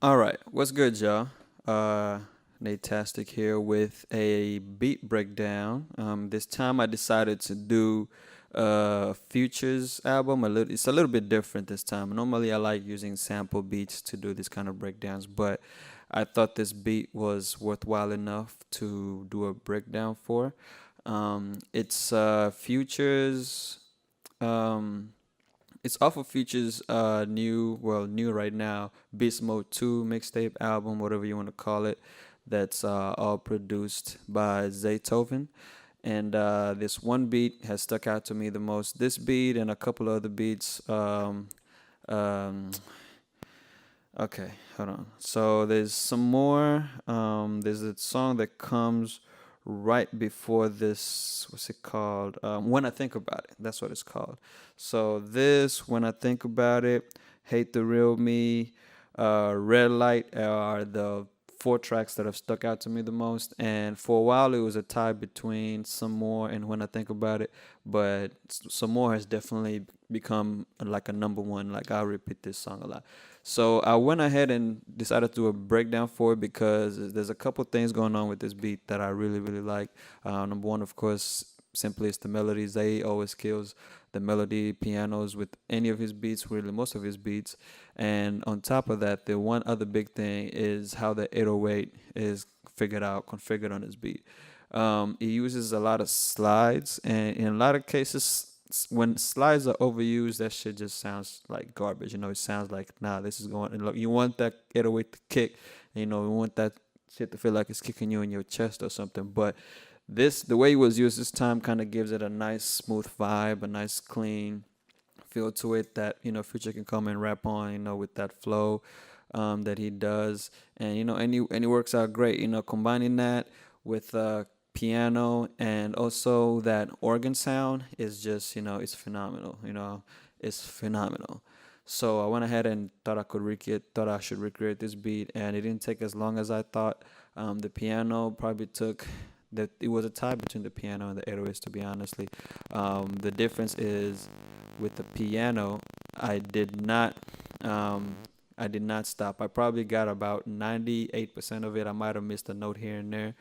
All right, what's good, y'all? Natastic here with a beat breakdown. This time I decided to do Future's album. It's a little bit different this time. Normally I like using sample beats to do these kind of breakdowns, but I thought this beat was worthwhile enough to do a breakdown for. It's Future's. Um, it's off of Future's new right now, Beast Mode 2 mixtape album, whatever you want to call it. That's all produced by Zaytoven. And this one beat has stuck out to me the most. This beat and a couple other beats. Um, okay, hold on. So there's some more. There's a song that comes right before this. What's it called? When I Think About It. That's what it's called. So this, When I Think About It, Hate the Real Me, Red Light are the four tracks that have stuck out to me the most. And for a while, it was a tie between Some More and When I Think About It. But Some More has definitely become like a number one. Like, I'll repeat this song a lot. So I went ahead and decided to do a breakdown for it because there's a couple things going on with this beat that I really, really like. Number one, of course, simply is the melody. Zay always kills the melody pianos with any of his beats, really most of his beats. And on top of that, the one other big thing is how the 808 is configured on his beat. He uses a lot of slides, and in a lot of cases, when slides are overused, that shit just sounds like garbage. It sounds like, nah, this is going. And look, you want that 808 to kick, you want that shit to feel like it's kicking you in your chest or something. But the way it was used this time, kind of gives it a nice smooth vibe, a nice clean feel to it that Future can come and rap on, with that flow that he does, and he works out great. Combining that with piano and also that organ sound is just it's phenomenal. It's phenomenal. So I went ahead and thought I should recreate this beat, and it didn't take as long as I thought. The piano probably took that it was a tie between the piano and the 808s, to be honestly. The difference is with the piano, I did not um, I did not stop. I probably got about 98% of it. I might have missed a note here and there.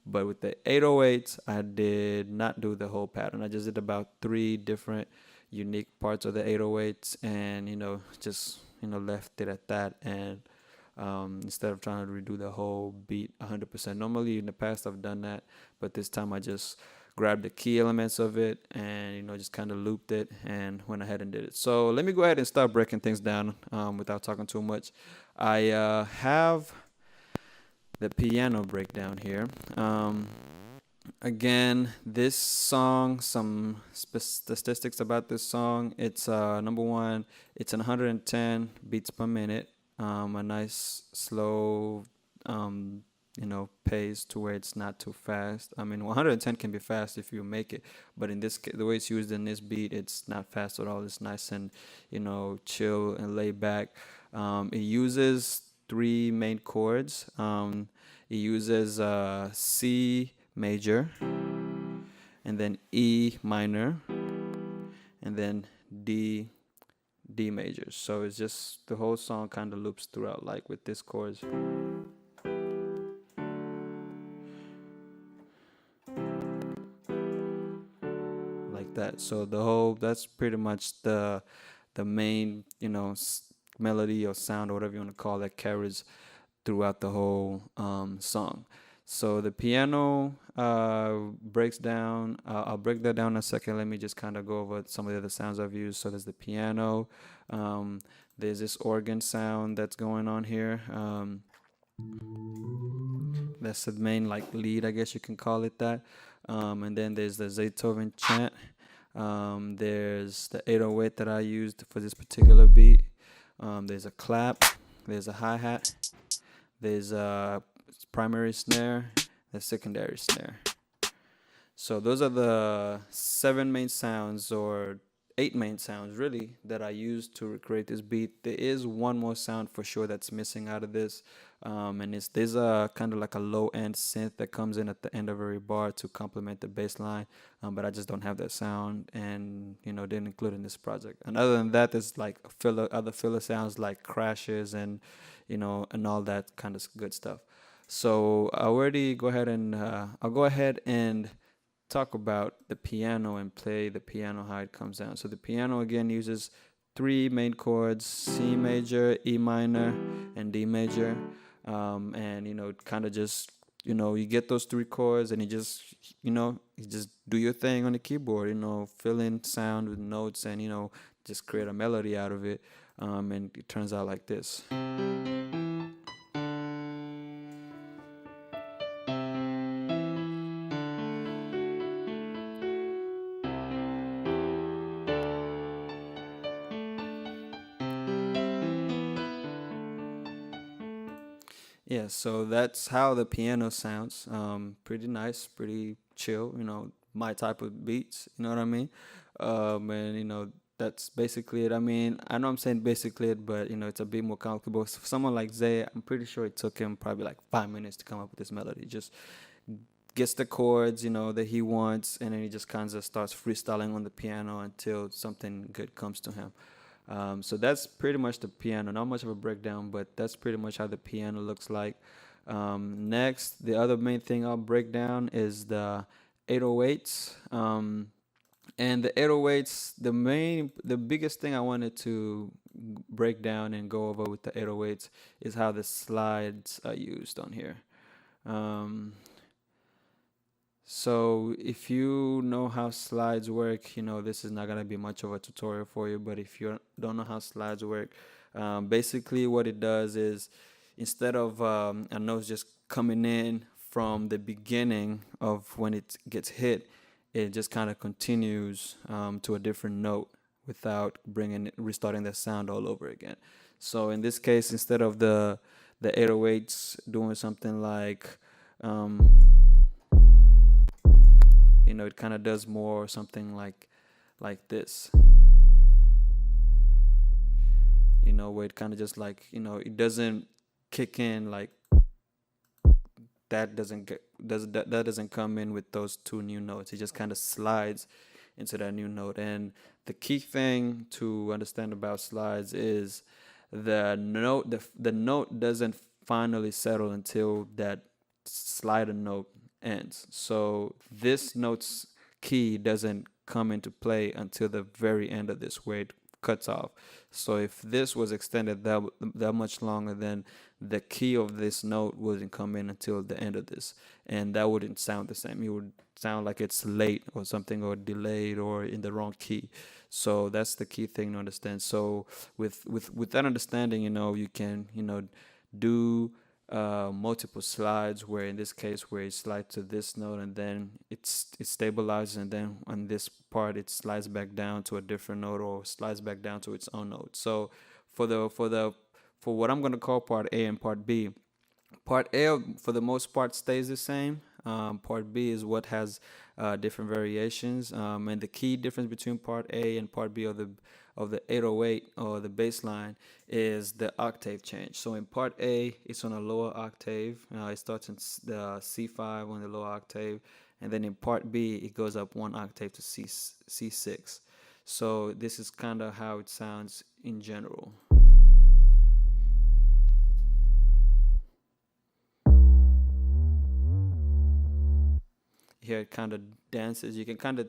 But with the 808s, I did not do the whole pattern. I just did about three different unique parts of the 808s and, just, left it at that. And instead of trying to redo the whole beat 100%. Normally in the past I've done that, but this time I just grabbed the key elements of it and just kind of looped it and went ahead and did it. So let me go ahead and start breaking things down without talking too much. I have the piano breakdown here. Again, this song, some statistics about this song. It's number one, it's 110 beats per minute. A nice slow, pace to where it's not too fast. I mean, 110 can be fast if you make it, but in this case, the way it's used in this beat, it's not fast at all. It's nice and, chill and laid back. It uses three main chords. It uses C major, and then E minor, and then D major. So it's just the whole song kind of loops throughout, like with this chords. Like that. So that's pretty much the main, melody or sound or whatever you want to call it carries throughout the whole song. So the piano breaks down. I'll break that down in a second. Let me just kind of go over some of the other sounds I've used. So there's the piano. Um, there's this organ sound that's going on here. That's the main like lead, I guess you can call it that. And then there's the Zaytoven chant. There's the 808 that I used for this particular beat. There's a clap. There's a hi-hat. There's a primary snare. There's secondary snare. So those are the seven main sounds or 8 main sounds really that I used to recreate this beat. There is one more sound for sure that's missing out of this, and there's a kind of like a low end synth that comes in at the end of every bar to complement the bass line, but I just don't have that sound, and didn't include in this project. And other than that, there's like other filler sounds like crashes and and all that kind of good stuff. So I'll go ahead and talk about the piano and play the piano how it comes down. So the piano again uses three main chords: C major, E minor, and D major. And kind of just you get those three chords, and you just do your thing on the keyboard. Fill in sound with notes, and just create a melody out of it. And it turns out like this. Yeah, so that's how the piano sounds. Pretty nice, pretty chill. My type of beats. You know what I mean? And that's basically it. I mean, I know I'm saying basically it, but it's a bit more complicated. So for someone like Zay, I'm pretty sure it took him probably like 5 minutes to come up with this melody. Just gets the chords, that he wants, and then he just kind of starts freestyling on the piano until something good comes to him. So that's pretty much the piano. Not much of a breakdown, but that's pretty much how the piano looks like. Next, the other main thing I'll break down is the 808s. And the 808s, the biggest thing I wanted to break down and go over with the 808s is how the slides are used on here. Um, so if you know how slides work, this is not gonna be much of a tutorial for you. But if you don't know how slides work, basically what it does is instead of a note just coming in from the beginning of when it gets hit, it just kind of continues to a different note without restarting the sound all over again. So in this case, instead of the 808s doing something like it kind of does more something like this. Where it kind of just like it doesn't kick in like that doesn't come in with those two new notes. It just kind of slides into that new note. And the key thing to understand about slides is the note doesn't finally settle until that slider note ends. So this note's key doesn't come into play until the very end of this, where it cuts off. So if this was extended that much longer, then the key of this note wouldn't come in until the end of this, and that wouldn't sound the same. It would sound like it's late or something, or delayed, or in the wrong key. So that's the key thing to understand. So with that understanding, you can do multiple slides, where in this case where it slides to this note, and then it stabilizes, and then on this part it slides back down to a different note, or slides back down to its own note. So for what I'm going to call part A and part B, part A for the most part stays the same. Part B is what has different variations, and the key difference between part A and part B of the 808 or the bass line is the octave change. So in part A, it's on a lower octave. It starts in the C5 on the lower octave, and then in part B, it goes up one octave to C6. So this is kind of how it sounds in general. Here it kind of dances. You can kind of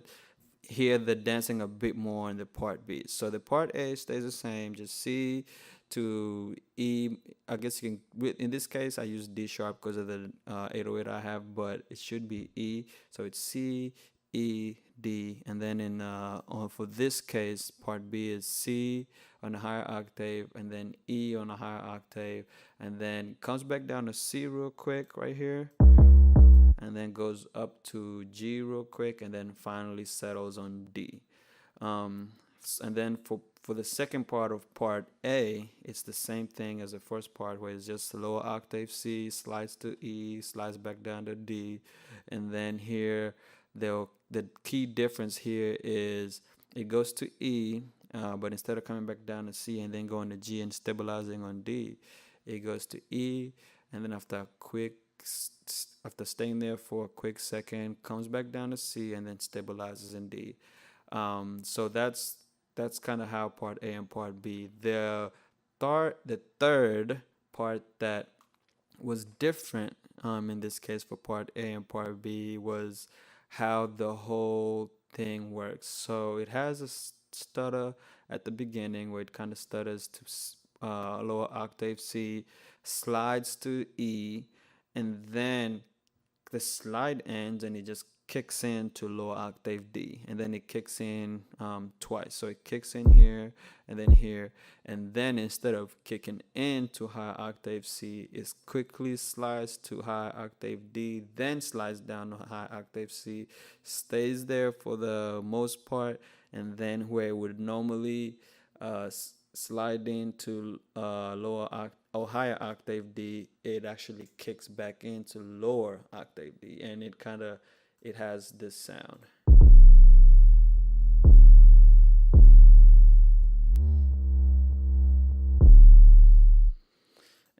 hear the dancing a bit more in the part B. So the part A stays the same, just C to E. I guess you can, in this case, I use D sharp because of the 808 I have, but it should be E. So it's C, E, D, and then for this case, part B is C on a higher octave, and then E on a higher octave, and then comes back down to C real quick right here, and then goes up to G real quick, and then finally settles on D. And then for the second part of part A, it's the same thing as the first part, where it's just lower octave C, slides to E, slides back down to D, and then here the key difference here is it goes to E, but instead of coming back down to C and then going to G and stabilizing on D, it goes to E, and then after staying there for a quick second, comes back down to C and then stabilizes in D. So that's kind of how part A and part B. The third part that was different in this case for part A and part B was how the whole thing works. So it has a stutter at the beginning where it kind of stutters to lower octave C, slides to E, and then the slide ends and it just kicks in to lower octave D, and then it kicks in twice. So it kicks in here here, and then instead of kicking into high octave C, it quickly slides to high octave D, then slides down to high octave C, stays there for the most part, and then where it would normally slide into lower or higher octave D, it actually kicks back into lower octave D, and it has this sound.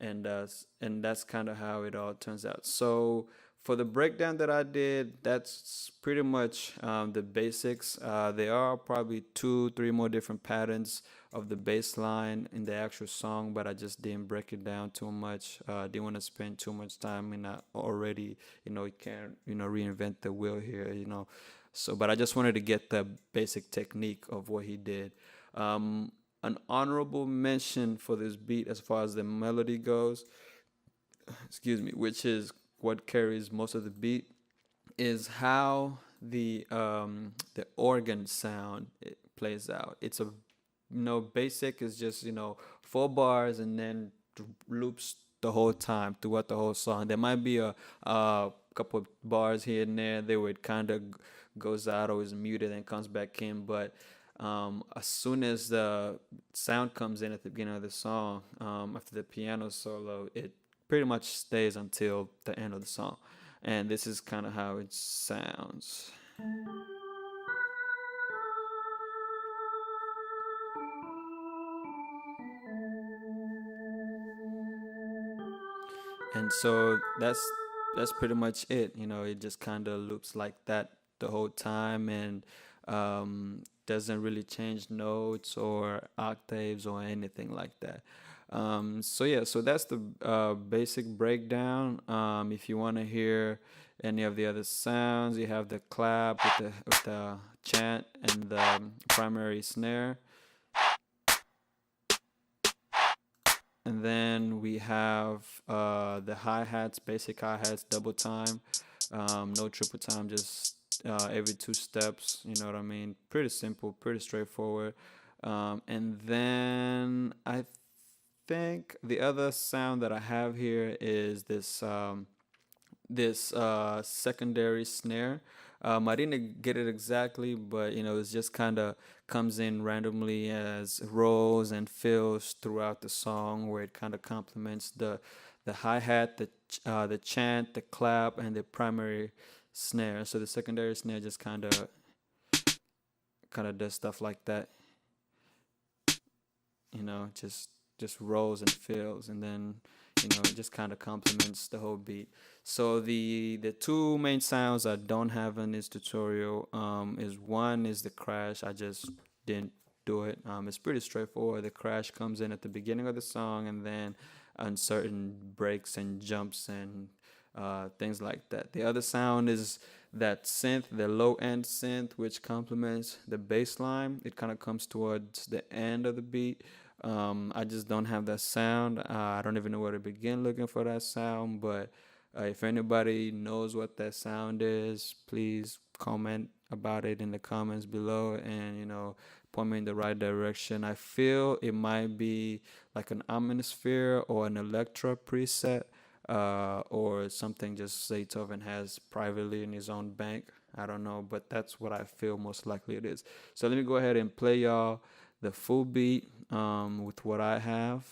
And that's kind of how it all turns out. So for the breakdown that I did, that's pretty much the basics. There are probably two, three more different patterns of the bass line in the actual song, but I just didn't break it down too much. Didn't want to spend too much time in that already. You can't reinvent the wheel here. So, but I just wanted to get the basic technique of what he did. An honorable mention for this beat as far as the melody goes, excuse me, which is what carries most of the beat, is how the organ sound it plays out. It's a basic is just 4 bars and then loops the whole time throughout the whole song. There might be a couple of bars here and there they where it kind of goes out or is muted and comes back in, but as soon as the sound comes in at the beginning of the song, after the piano solo, it pretty much stays until the end of the song. And this is kind of how it sounds. And so that's pretty much it. It just kind of loops like that the whole time, and doesn't really change notes or octaves or anything like that. So yeah, so that's the basic breakdown. If you want to hear any of the other sounds, you have the clap with the chant and the primary snare. And then we have the hi-hats, basic hi-hats, double time, no triple time, just every 2 steps, you know what I mean? Pretty simple, pretty straightforward. And then I think the other sound that I have here is this secondary snare. I didn't get it exactly, but it's just kind of comes in randomly as rolls and fills throughout the song, where it kind of complements the hi hat, the chant, the clap, and the primary snare. So the secondary snare just kind of does stuff like that. Just rolls and fills, and then it just kind of complements the whole beat. So the two main sounds I don't have in this tutorial is one is the crash. I just didn't do it. It's pretty straightforward. The crash comes in at the beginning of the song, and then on certain breaks and jumps and things like that. The other sound is that synth, the low end synth, which complements the bass line. It kind of comes towards the end of the beat. I just don't have that sound. I don't even know where to begin looking for that sound, but if anybody knows what that sound is, please comment about it in the comments below, and point me in the right direction. I feel it might be like an Omnisphere or an Electra preset, or something just Zaytoven has privately in his own bank. I don't know, but that's what I feel most likely it is. So let me go ahead and play y'all the full beat with what I have.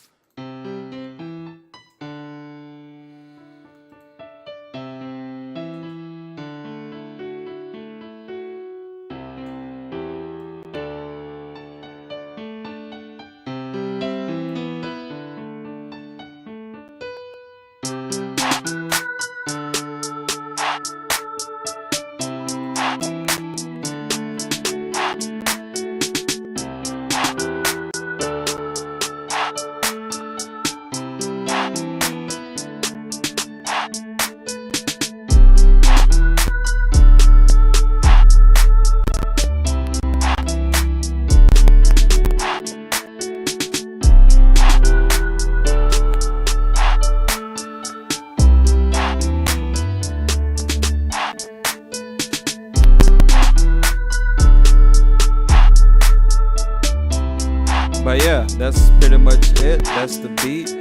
pretty much it. That's the beat.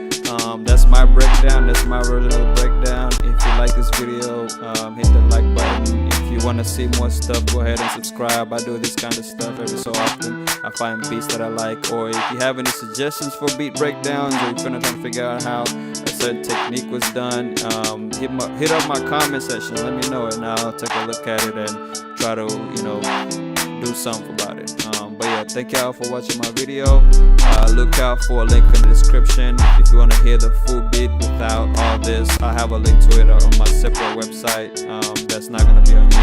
That's my breakdown. That's my version of the breakdown. If you like this video, hit the like button. If you want to see more stuff, go ahead and subscribe. I do this kind of stuff every so often. I find beats that I like, or if you have any suggestions for beat breakdowns, or if you're trying to figure out how a certain technique was done, hit up my comment section. Let me know, and I'll take a look at it and try to, do something about it. But yeah, thank y'all for watching my video. Look out for a link in the description if you want to hear the full beat without all this. I have a link to it on my separate website that's not going to be on YouTube.